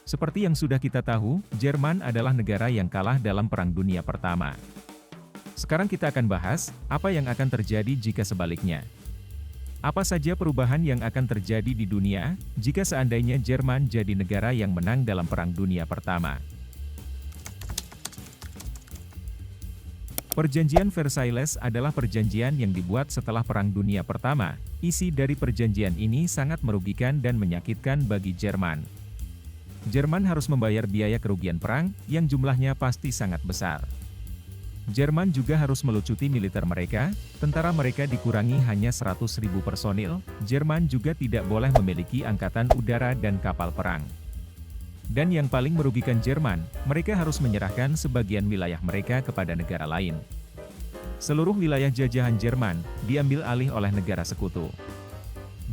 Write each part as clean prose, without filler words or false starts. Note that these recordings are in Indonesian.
Seperti yang sudah kita tahu, Jerman adalah negara yang kalah dalam Perang Dunia Pertama. Sekarang kita akan bahas, apa yang akan terjadi jika sebaliknya. Apa saja perubahan yang akan terjadi di dunia, jika seandainya Jerman jadi negara yang menang dalam Perang Dunia Pertama. Perjanjian Versailles adalah perjanjian yang dibuat setelah Perang Dunia Pertama. Isi dari perjanjian ini sangat merugikan dan menyakitkan bagi Jerman. Jerman harus membayar biaya kerugian perang, yang jumlahnya pasti sangat besar. Jerman juga harus melucuti militer mereka, tentara mereka dikurangi hanya 100.000 personil, Jerman juga tidak boleh memiliki angkatan udara dan kapal perang. Dan yang paling merugikan Jerman, mereka harus menyerahkan sebagian wilayah mereka kepada negara lain. Seluruh wilayah jajahan Jerman diambil alih oleh negara sekutu.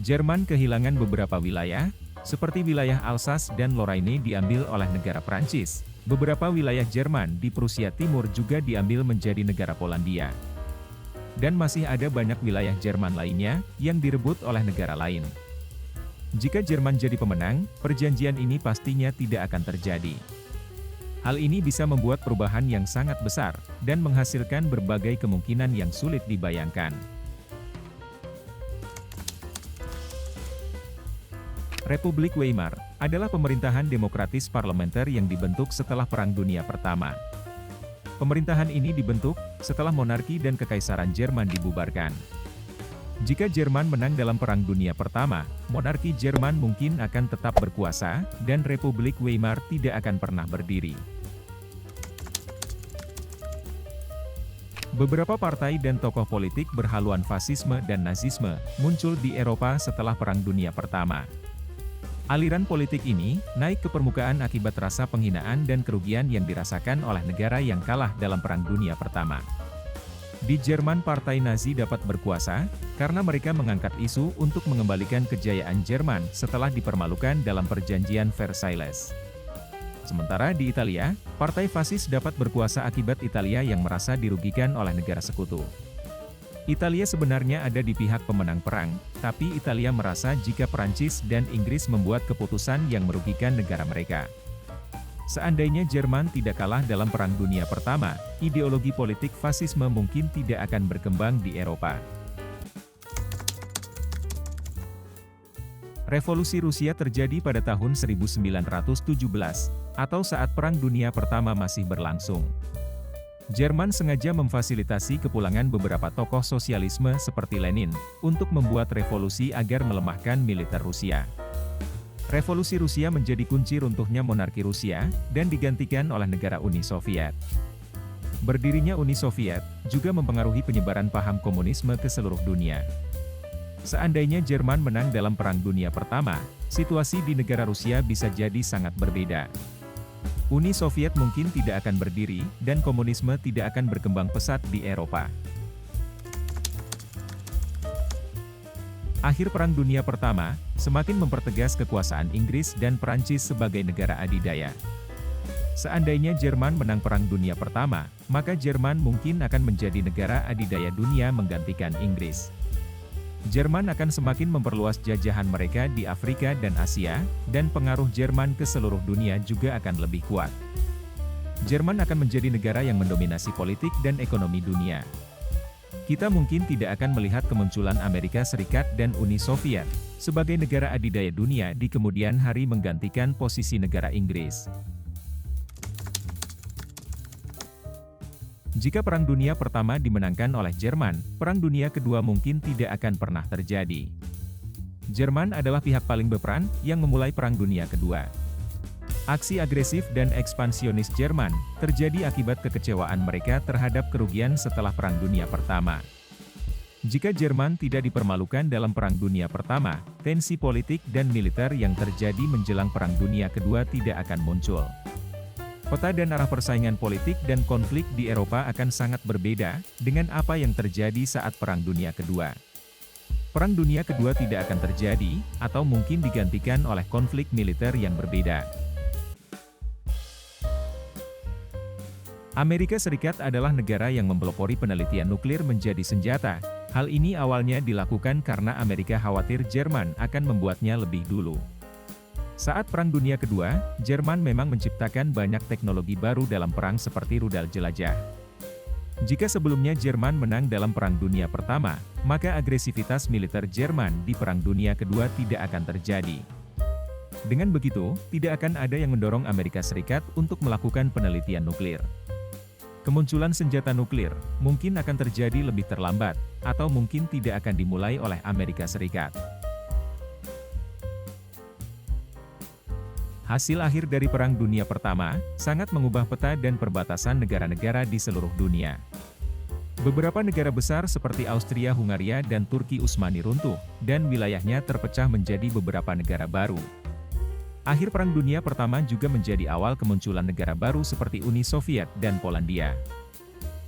Jerman kehilangan beberapa wilayah, seperti wilayah Alsace dan Lorraine diambil oleh negara Prancis. Beberapa wilayah Jerman di Prusia Timur juga diambil menjadi negara Polandia. Dan masih ada banyak wilayah Jerman lainnya yang direbut oleh negara lain. Jika Jerman jadi pemenang, perjanjian ini pastinya tidak akan terjadi. Hal ini bisa membuat perubahan yang sangat besar, dan menghasilkan berbagai kemungkinan yang sulit dibayangkan. Republik Weimar adalah pemerintahan demokratis parlementer yang dibentuk setelah Perang Dunia Pertama. Pemerintahan ini dibentuk setelah monarki dan kekaisaran Jerman dibubarkan. Jika Jerman menang dalam Perang Dunia Pertama, monarki Jerman mungkin akan tetap berkuasa, dan Republik Weimar tidak akan pernah berdiri. Beberapa partai dan tokoh politik berhaluan fasisme dan nazisme muncul di Eropa setelah Perang Dunia Pertama. Aliran politik ini naik ke permukaan akibat rasa penghinaan dan kerugian yang dirasakan oleh negara yang kalah dalam Perang Dunia Pertama. Di Jerman partai Nazi dapat berkuasa, karena mereka mengangkat isu untuk mengembalikan kejayaan Jerman setelah dipermalukan dalam perjanjian Versailles. Sementara di Italia, partai fasis dapat berkuasa akibat Italia yang merasa dirugikan oleh negara sekutu. Italia sebenarnya ada di pihak pemenang perang, tapi Italia merasa jika Prancis dan Inggris membuat keputusan yang merugikan negara mereka. Seandainya Jerman tidak kalah dalam Perang Dunia Pertama, ideologi politik fasisme mungkin tidak akan berkembang di Eropa. Revolusi Rusia terjadi pada tahun 1917, atau saat Perang Dunia Pertama masih berlangsung. Jerman sengaja memfasilitasi kepulangan beberapa tokoh sosialisme seperti Lenin, untuk membuat revolusi agar melemahkan militer Rusia. Revolusi Rusia menjadi kunci runtuhnya monarki Rusia, dan digantikan oleh negara Uni Soviet. Berdirinya Uni Soviet, juga mempengaruhi penyebaran paham komunisme ke seluruh dunia. Seandainya Jerman menang dalam Perang Dunia Pertama, situasi di negara Rusia bisa jadi sangat berbeda. Uni Soviet mungkin tidak akan berdiri, dan komunisme tidak akan berkembang pesat di Eropa. Akhir Perang Dunia Pertama, semakin mempertegas kekuasaan Inggris dan Prancis sebagai negara adidaya. Seandainya Jerman menang Perang Dunia Pertama, maka Jerman mungkin akan menjadi negara adidaya dunia menggantikan Inggris. Jerman akan semakin memperluas jajahan mereka di Afrika dan Asia, dan pengaruh Jerman ke seluruh dunia juga akan lebih kuat. Jerman akan menjadi negara yang mendominasi politik dan ekonomi dunia. Kita mungkin tidak akan melihat kemunculan Amerika Serikat dan Uni Soviet sebagai negara adidaya dunia di kemudian hari menggantikan posisi negara Inggris. Jika Perang Dunia Pertama dimenangkan oleh Jerman, Perang Dunia Kedua mungkin tidak akan pernah terjadi. Jerman adalah pihak paling berperan yang memulai Perang Dunia Kedua. Aksi agresif dan ekspansionis Jerman terjadi akibat kekecewaan mereka terhadap kerugian setelah Perang Dunia Pertama. Jika Jerman tidak dipermalukan dalam Perang Dunia Pertama, tensi politik dan militer yang terjadi menjelang Perang Dunia Kedua tidak akan muncul. Peta dan arah persaingan politik dan konflik di Eropa akan sangat berbeda dengan apa yang terjadi saat Perang Dunia Kedua. Perang Dunia Kedua tidak akan terjadi, atau mungkin digantikan oleh konflik militer yang berbeda. Amerika Serikat adalah negara yang mempelopori penelitian nuklir menjadi senjata. Hal ini awalnya dilakukan karena Amerika khawatir Jerman akan membuatnya lebih dulu. Saat Perang Dunia Kedua, Jerman memang menciptakan banyak teknologi baru dalam perang seperti rudal jelajah. Jika sebelumnya Jerman menang dalam Perang Dunia Pertama, maka agresivitas militer Jerman di Perang Dunia Kedua tidak akan terjadi. Dengan begitu, tidak akan ada yang mendorong Amerika Serikat untuk melakukan penelitian nuklir. Kemunculan senjata nuklir mungkin akan terjadi lebih terlambat, atau mungkin tidak akan dimulai oleh Amerika Serikat. Hasil akhir dari Perang Dunia Pertama sangat mengubah peta dan perbatasan negara-negara di seluruh dunia. Beberapa negara besar seperti Austria-Hungaria dan Turki Utsmani runtuh, dan wilayahnya terpecah menjadi beberapa negara baru. Akhir Perang Dunia Pertama juga menjadi awal kemunculan negara baru seperti Uni Soviet dan Polandia.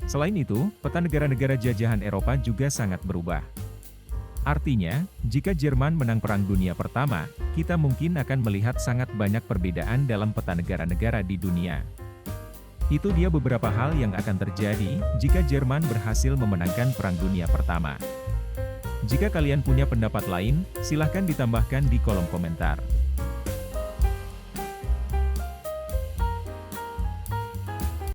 Selain itu, peta negara-negara jajahan Eropa juga sangat berubah. Artinya, jika Jerman menang Perang Dunia Pertama, kita mungkin akan melihat sangat banyak perbedaan dalam peta negara-negara di dunia. Itu dia beberapa hal yang akan terjadi jika Jerman berhasil memenangkan Perang Dunia Pertama. Jika kalian punya pendapat lain, silahkan ditambahkan di kolom komentar.